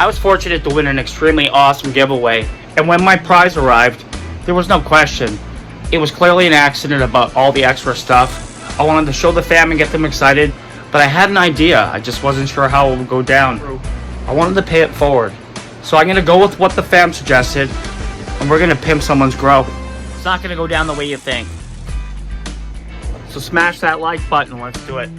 I was fortunate to win an extremely awesome giveaway, and when my prize arrived, there was no question. It was clearly an accident about all the extra stuff. I wanted to show the fam and get them excited, but I had an idea. I just wasn't sure how it would go down. I wanted to pay it forward. So I'm going to go with what the fam suggested, and we're going to pimp someone's grow. It's not going to go down the way you think. So smash that like button. Let's do it.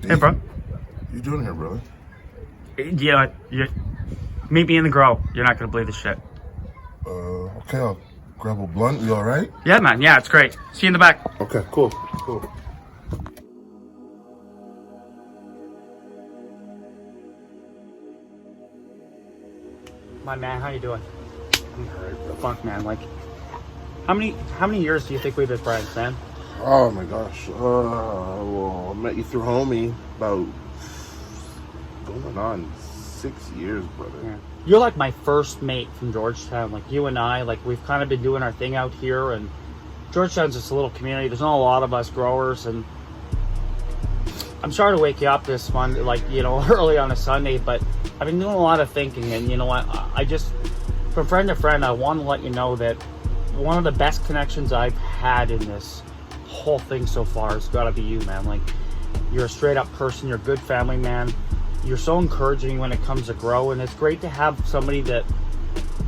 Hey, bro. What you doing here, brother? Yeah, meet me in the grow. You're not gonna believe this shit. Okay, I'll grab a blunt. You all right? Yeah, man. Yeah, it's great. See you in the back. Okay, cool. My man, how you doing? Fuck, man. Like, how many years do you think we've been friends, man? Oh my gosh. Well, I met you through homie about going on 6 years, brother. Yeah. You're like my first mate from Georgetown. Like, you and I, like, we've kind of been doing our thing out here, and Georgetown's just a little community. There's not a lot of us growers, and I'm sorry to wake you up this Monday, like, you know, early on a Sunday, but I've been doing a lot of thinking, and you know what? I just, from friend to friend, I want to let you know that one of the best connections I've had in this whole thing so far has got to be you, man. Like, you're a straight up person. You're a good family man. You're so encouraging when it comes to grow, and it's great to have somebody that,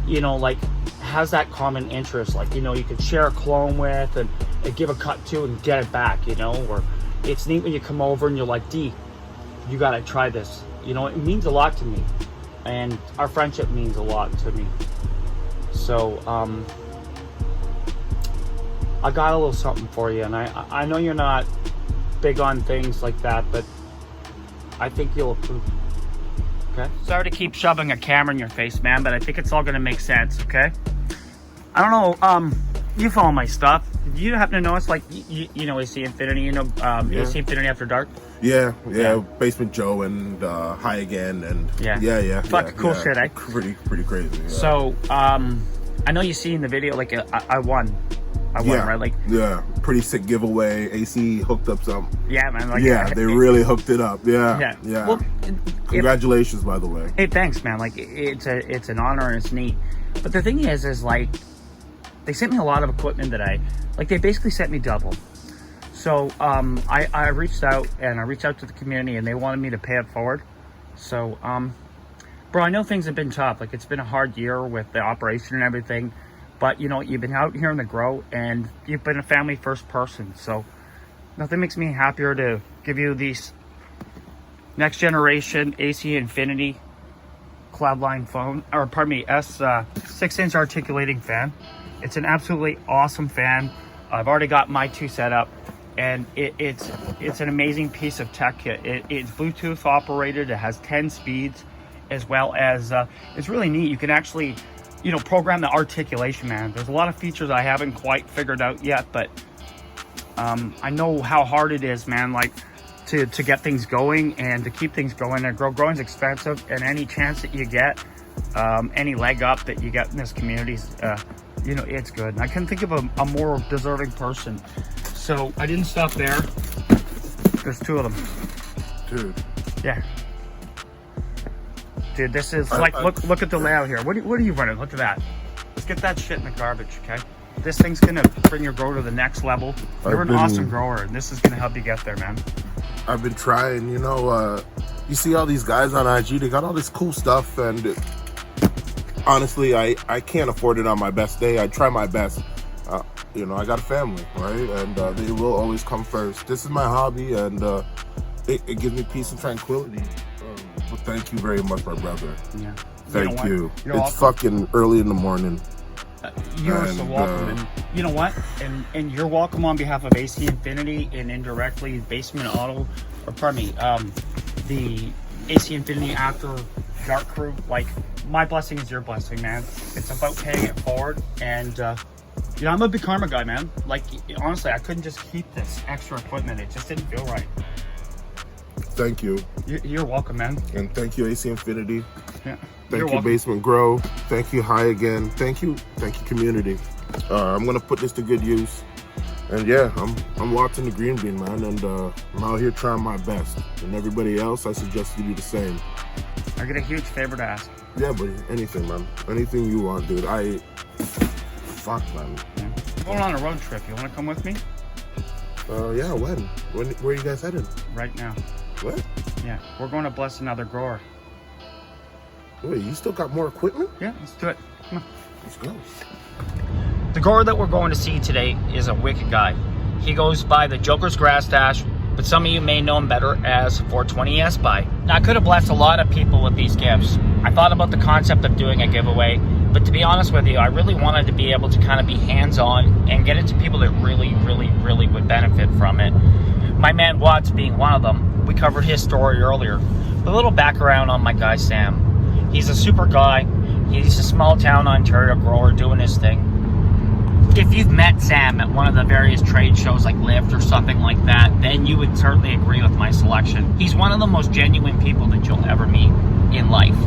you know, like, has that common interest. Like, you know, you could share a clone with and give a cut to and get it back, you know. Or it's neat when you come over and you're like, D, you got to try this. You know, it means a lot to me, and our friendship means a lot to me. So I got a little something for you, and I know you're not big on things like that, but I think you'll approve. Okay? Sorry to keep shoving a camera in your face, man, but I think it's all gonna make sense, okay? I don't know, you follow my stuff. Do you happen to notice, like, you know AC Infinity, you know, AC Infinity After Dark? Yeah, Basement Joe and High Again, and yeah. Fucking cool shit, eh? Pretty crazy. Yeah. So, I know you see in the video, like, I won. Right? Like, yeah, pretty sick giveaway. AC hooked up some. Yeah, man. Like, they really hooked it up. Yeah. Well, congratulations, by the way. Hey, thanks, man. Like, it's an honor and it's neat. But the thing is like, they sent me a lot of equipment that they basically sent me double. So I reached out to the community, and they wanted me to pay it forward. So bro, I know things have been tough. Like, it's been a hard year with the operation and everything. But, you know, you've been out here in the grow, and you've been a family first person. So nothing makes me happier to give you these next generation AC Infinity Cloudline phone, or pardon me, S 6-inch articulating fan. It's an absolutely awesome fan. I've already got my two set up, and it's an amazing piece of tech. It's Bluetooth operated. It has 10 speeds, as well as it's really neat. You can actually, you know, program the articulation, man. There's a lot of features I haven't quite figured out yet, but I know how hard it is, man, like, to get things going and to keep things going. And growing's expensive, and any chance that you get, any leg up that you get in this community, you know, it's good. And I couldn't think of a more deserving person. So I didn't stop there. There's two of them. Dude. Yeah. Dude, this is like, look at the layout here. What are you running? Look at that. Let's get that shit in the garbage, okay? This thing's gonna bring your grow to the next level. You're an awesome grower, and this is gonna help you get there, man. I've been trying, you know, you see all these guys on IG, they got all this cool stuff, and honestly, I can't afford it on my best day. I try my best. You know, I got a family, right? And they will always come first. This is my hobby, and it gives me peace and tranquility. Well, thank you very much, my brother. Yeah. Thank you. You're it's welcome. fucking early in the morning. You're so welcome. And you know what? And you're welcome on behalf of AC Infinity and indirectly Basement Auto, or pardon me, the AC Infinity After Dark crew. Like, my blessing is your blessing, man. It's about paying it forward. And, you know, I'm a big karma guy, man. Like, honestly, I couldn't just keep this extra equipment. It just didn't feel right. Thank you. You're welcome, man. And thank you, AC Infinity. Yeah. Thank you, Basement Grow. Thank you, High Again. Thank you, community. I'm gonna put this to good use. And yeah, I'm watching the green bean, man, and I'm out here trying my best. And everybody else, I suggest you do the same. I got a huge favor to ask. Yeah, buddy. Anything, man. Anything you want, dude. Fuck, man. Yeah. I'm going on a road trip. You want to come with me? Yeah. When? Where are you guys headed? Right now. What? Yeah, we're going to bless another grower. Wait, you still got more equipment? Yeah, let's do it. Come on. Let's go. The grower that we're going to see today is a wicked guy. He goes by the Joker's Grass Dash, but some of you may know him better as 420 Buy. Now, I could have blessed a lot of people with these gifts. I thought about the concept of doing a giveaway, but to be honest with you, I really wanted to be able to kind of be hands-on and get it to people that really, really, really would benefit from it. My man Watts being one of them. We covered his story earlier. A little background on my guy Sam. He's a super guy. He's a small town Ontario grower doing his thing. If you've met Sam at one of the various trade shows like Lift or something like that, then you would certainly agree with my selection. He's one of the most genuine people that you'll ever meet in life.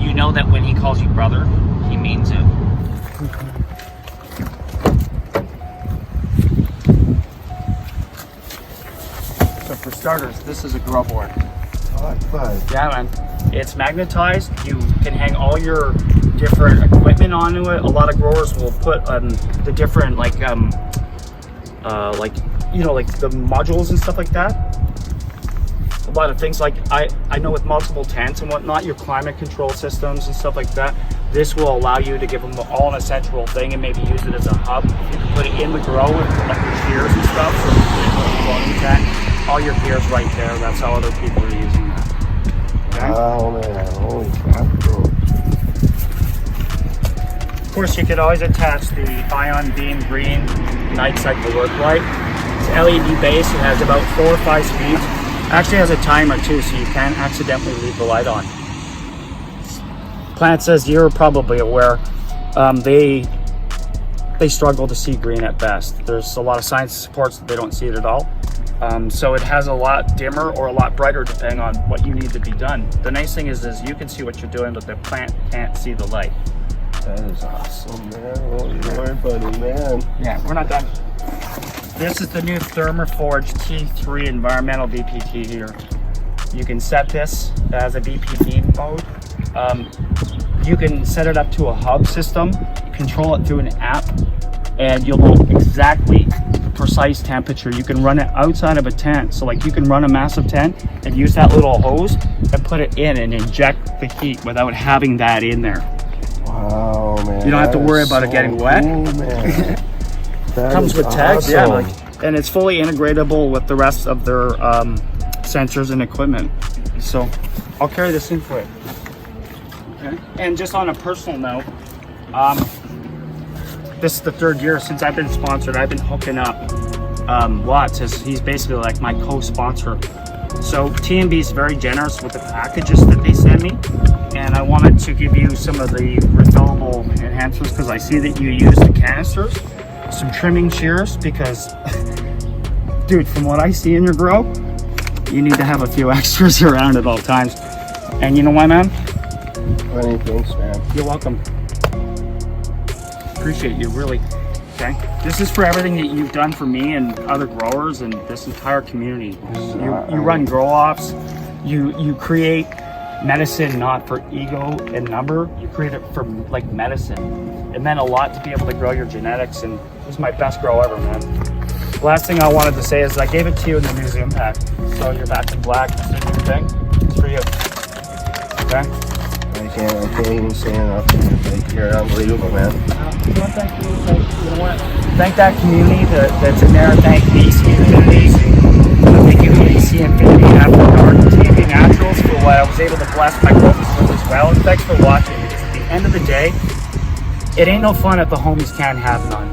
You know that when he calls you brother, he means it. So for starters, this is a grow board. Yeah, man. It's magnetized. You can hang all your different equipment onto it. A lot of growers will put the different like you know, like the modules and stuff like that. A lot of things like I know with multiple tents and whatnot, your climate control systems and stuff like that. This will allow you to give them all in a central thing and maybe use it as a hub. You can put it in the grow with like your shears and stuff. So you can all your gear's right there. That's how other people are using that. Okay? Oh man, holy crap, bro. Of course, you could always attach the ion beam green night cycle work light. It's LED base. It has about 4 or 5 speeds. Actually has a timer too, so you can't accidentally leave the light on. Plants, as you're probably aware, they struggle to see green at best. There's a lot of science that supports that they don't see it at all. So it has a lot dimmer or a lot brighter depending on what you need to be done. The nice thing is you can see what you're doing, but the plant can't see the light. That is awesome, man. Oh, Lord, buddy, man. Yeah, we're not done. This is the new Thermoforge T3 environmental VPT here. You can set this as a VPT mode. You can set it up to a hub system, control it through an app, and you'll know exactly the precise temperature. You can run it outside of a tent. So like you can run a massive tent and use that little hose and put it in and inject the heat without having that in there. Wow, man. You don't have to worry about it getting wet. Cool, man. Comes with tags, awesome. yeah, and it's fully integratable with the rest of their sensors and equipment. So I'll carry this in for you. Okay. And just on a personal note, this is the 3rd year since I've been sponsored. I've been hooking up Watts. He's basically like my co-sponsor. So TNB is very generous with the packages that they send me, and I wanted to give you some of the refillable enhancements because I see that you use the canisters, some trimming shears, because dude, from what I see in your grow, you need to have a few extras around at all times. And you know why, man? Funny, thanks, man. You're welcome. Appreciate you, really. Okay, this is for everything that you've done for me and other growers and this entire community. You run grow offs. You create medicine not for ego and number. You create it for like medicine. It meant a lot to be able to grow your genetics, and it was my best grow ever, man. The last thing I wanted to say is I gave it to you in the museum pack. So you're back in black. It's a new thing. It's for you. Okay. I can't even say enough. Like, you're unbelievable, man. You know what? Thank that community that's in there. Thank AC Infinity. Thank you, AC Infinity After Dark TV Naturals for what I was able to bless my growth with as well. And thanks for watching, because at the end of the day, it ain't no fun if the homies can't have none.